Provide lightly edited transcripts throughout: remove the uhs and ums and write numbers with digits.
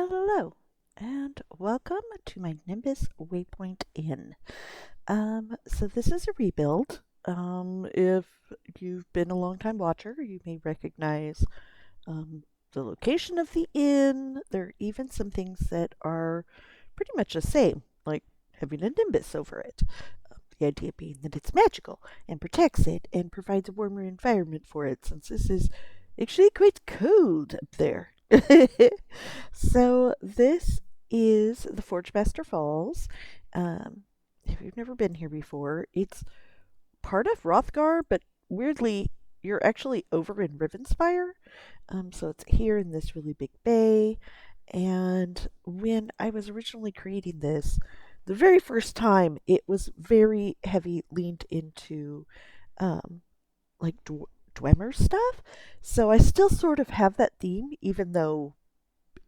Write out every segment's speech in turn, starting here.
Hello, and welcome to my Nimbus Waypoint Inn. So this is a rebuild. If you've been a long time watcher, you may recognize the location of the inn. There are even some things that are pretty much the same, like having a nimbus over it. The idea being that it's magical and protects it and provides a warmer environment for it, since this is actually quite cold up there. So this is the Forgemaster Falls. Um, if you've never been here before, it's part of Rothgar, but weirdly, you're actually over in Rivenspire. So it's here in this really big bay. And when I was originally creating this, the very first time, it was very heavy leaned into um, like Dwemer stuff. So I still sort of have that theme, even though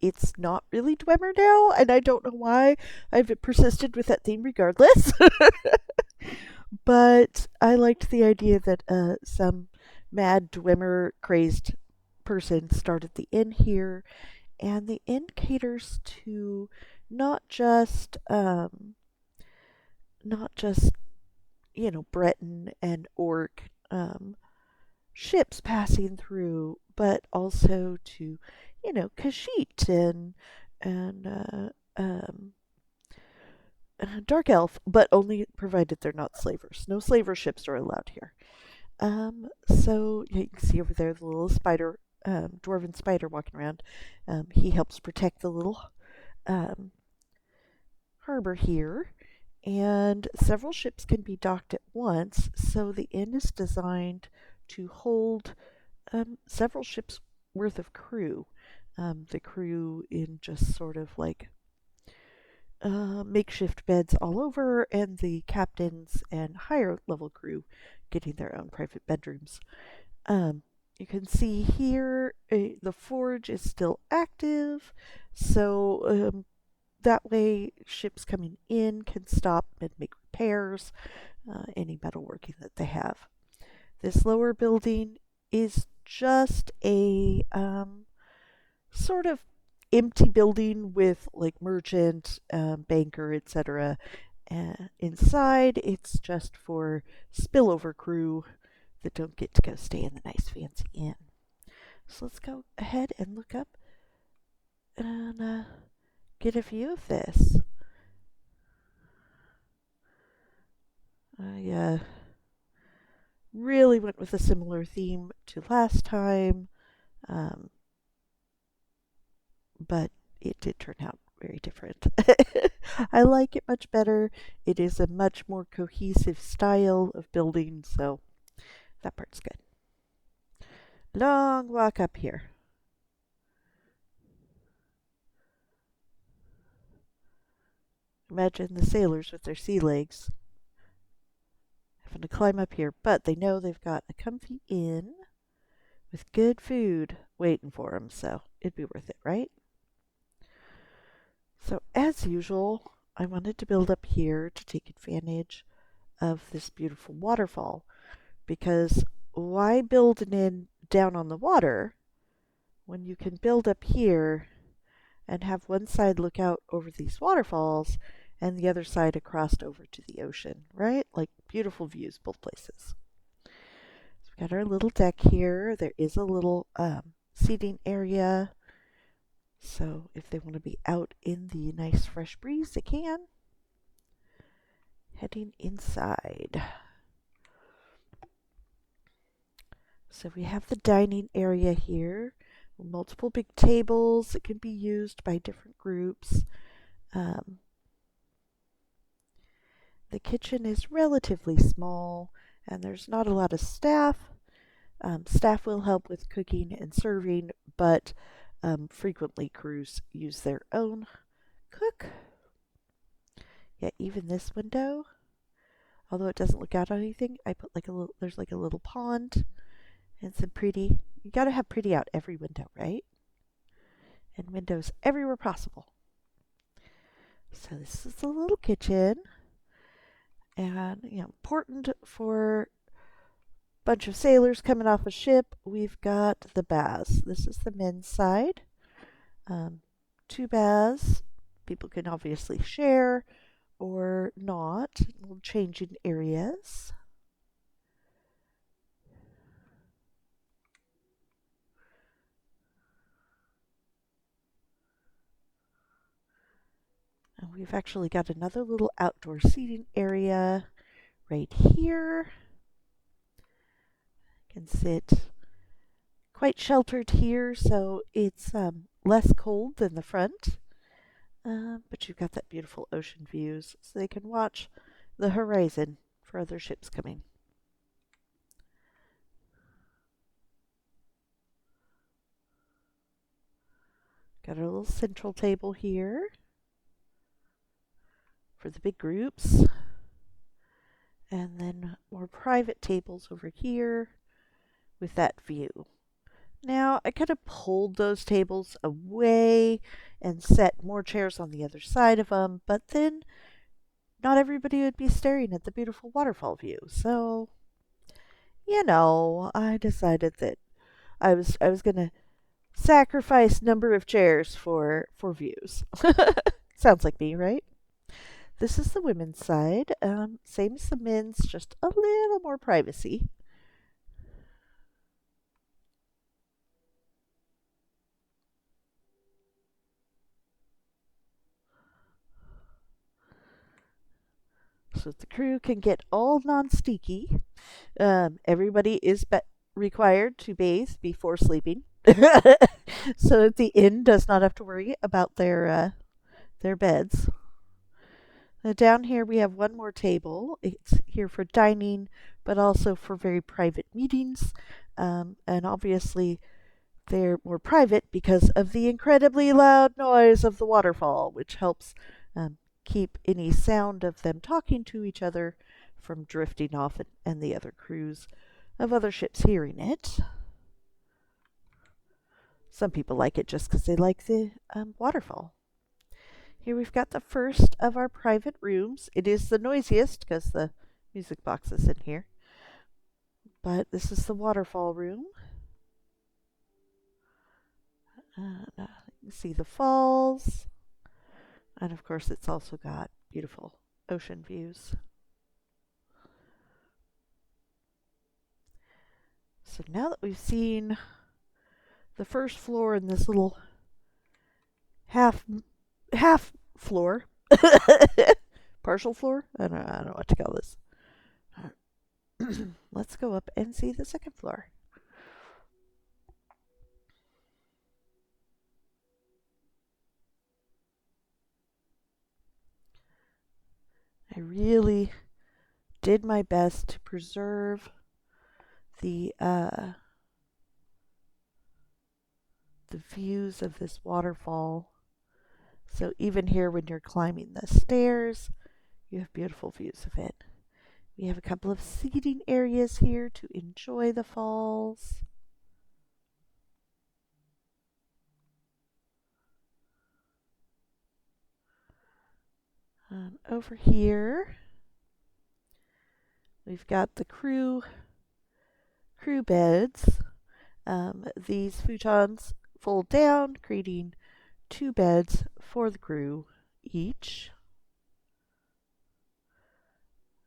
it's not really Dwemer now, and I don't know why I've persisted with that theme regardless. But I liked the idea that some mad Dwemer crazed person started the inn here, and the inn caters to not just not just Breton and Orc ships passing through, but also to Kashyyyt and Dark Elf, but only provided they're not slavers. No slaver ships are allowed here. So yeah, you can see over there the little spider, dwarven spider walking around. He helps protect the little um, harbor here, and several ships can be docked at once. So the inn is designed to hold several ships worth of crew. The crew in just sort of like makeshift beds all over, and the captains and higher level crew getting their own private bedrooms. You can see here the forge is still active, so that way ships coming in can stop and make repairs, any metalworking that they have. This lower building is just a sort of empty building with like merchant, banker, etc. Inside, it's just for spillover crew that don't get to go stay in the nice fancy inn. So let's go ahead and look up and get a view of this. I really went with a similar theme to last time, um, but it did turn out very different. I like it much better. It is a much more cohesive style of building, so that part's good. Long walk up here. Imagine the sailors with their sea legs having to climb up here, but they know they've got a comfy inn with good food waiting for them, so it'd be worth it, right? So as usual, I wanted to build up here to take advantage of this beautiful waterfall, because why build an inn down on the water when you can build up here and have one side look out over these waterfalls and the other side across over to the ocean, right? Like beautiful views both places. So we've got our little deck here. There is a little seating area, so if they want to be out in the nice fresh breeze, they can. Heading inside. So we have the dining area here, multiple big tables that can be used by different groups. The kitchen is relatively small, and there's not a lot of staff. Staff will help with cooking and serving, but frequently crews use their own cook. Yeah, even this window, although it doesn't look out on anything, I put like a little, there's like a little pond and some pretty, you gotta have pretty out every window, right? And windows everywhere possible. So this is the little kitchen, and important for a bunch of sailors coming off a ship. We've got the baths. This is the men's side. two baths. People can obviously share or not. Little changing areas. And we've actually got another little outdoor seating area right here. You can sit quite sheltered here, so it's less cold than the front. But you've got that beautiful ocean views, so they can watch the horizon for other ships coming. Got a little central table here for the big groups. And then more private tables over here with that view. Now, I could have pulled those tables away and set more chairs on the other side of them, but then not everybody would be staring at the beautiful waterfall view. So, I decided that I was going to sacrifice number of chairs for views. Sounds like me, right? This is the women's side. Same as the men's, just a little more privacy. So the crew can get all non-sticky. Everybody is required to bathe before sleeping, so that the inn does not have to worry about their beds. Down here we have one more table. It's here for dining, but also for very private meetings. And obviously they're more private because of the incredibly loud noise of the waterfall, which helps keep any sound of them talking to each other from drifting off and the other crews of other ships hearing it. Some people like it just because they like the waterfall. Here we've got the first of our private rooms. It is the noisiest because the music box is in here. But this is the waterfall room. You can see the falls. And of course, it's also got beautiful ocean views. So now that we've seen the first floor in this little half floor, partial floor, I don't know what to call this. Let's go up and see the second floor. I really did my best to preserve the views of this waterfall. So even here when you're climbing the stairs, you have beautiful views of it. We have a couple of seating areas here to enjoy the falls. Over here, we've got the crew beds. These futons fold down, creating two beds for the crew each.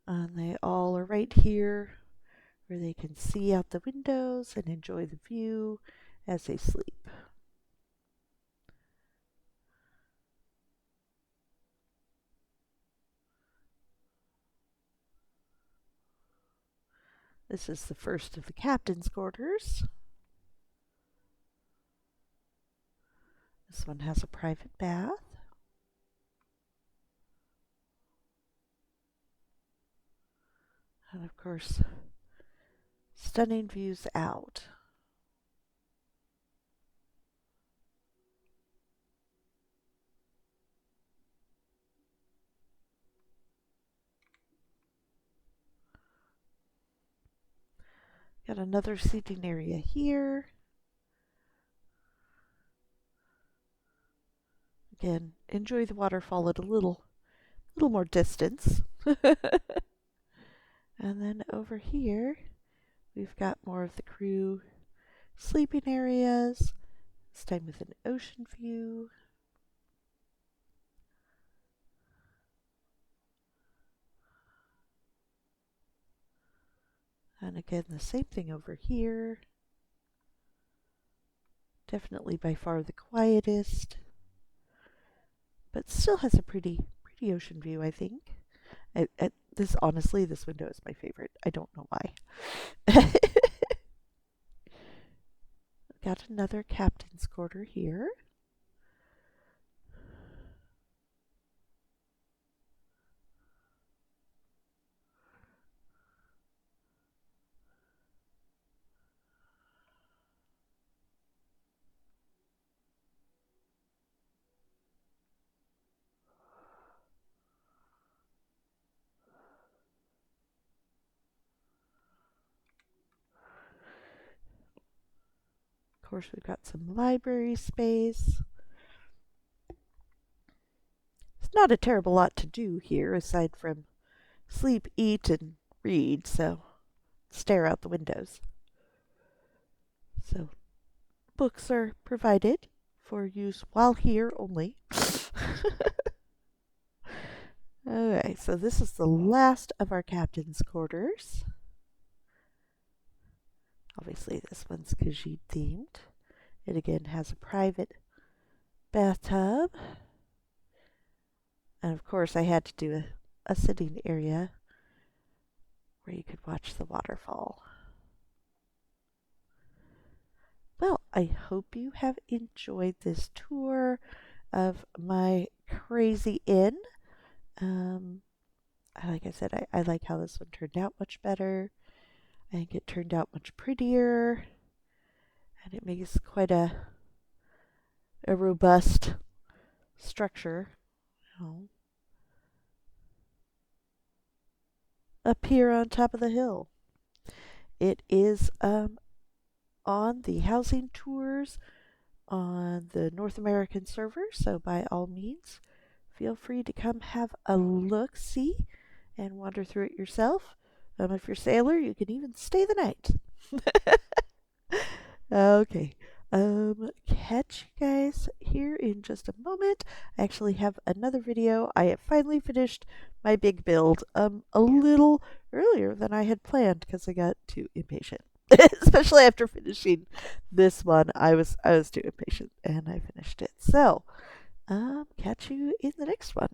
And they all are right here where they can see out the windows and enjoy the view as they sleep. This is the first of the captain's quarters. This one has a private bath. And of course, stunning views out. Got another seating area here. Again, enjoy the waterfall at a little more distance. And then over here, we've got more of the crew sleeping areas, this time with an ocean view. And again, the same thing over here. Definitely by far the quietest, but still has a pretty ocean view, I think. Honestly, this window is my favorite. I don't know why. Got another captain's quarter here. Of course, we've got some library space. It's not a terrible lot to do here aside from sleep, eat, and read, so stare out the windows. So books are provided for use while here only. Okay, so this is the last of our captain's quarters. Obviously this one's Khajiit themed. It again has a private bathtub. And of course I had to do a sitting area where you could watch the waterfall. Well, I hope you have enjoyed this tour of my crazy inn. Like I said, I like how this one turned out much better. I think it turned out much prettier. And it makes quite a robust structure. Up here on top of the hill. It is on the housing tours on the North American server, so by all means, feel free to come have a look-see and wander through it yourself. If you're a sailor, you can even stay the night. Okay. Catch you guys here in just a moment. I actually have another video. I have finally finished my big build a little earlier than I had planned because I got too impatient. Especially after finishing this one, I was too impatient and I finished it. So, catch you in the next one.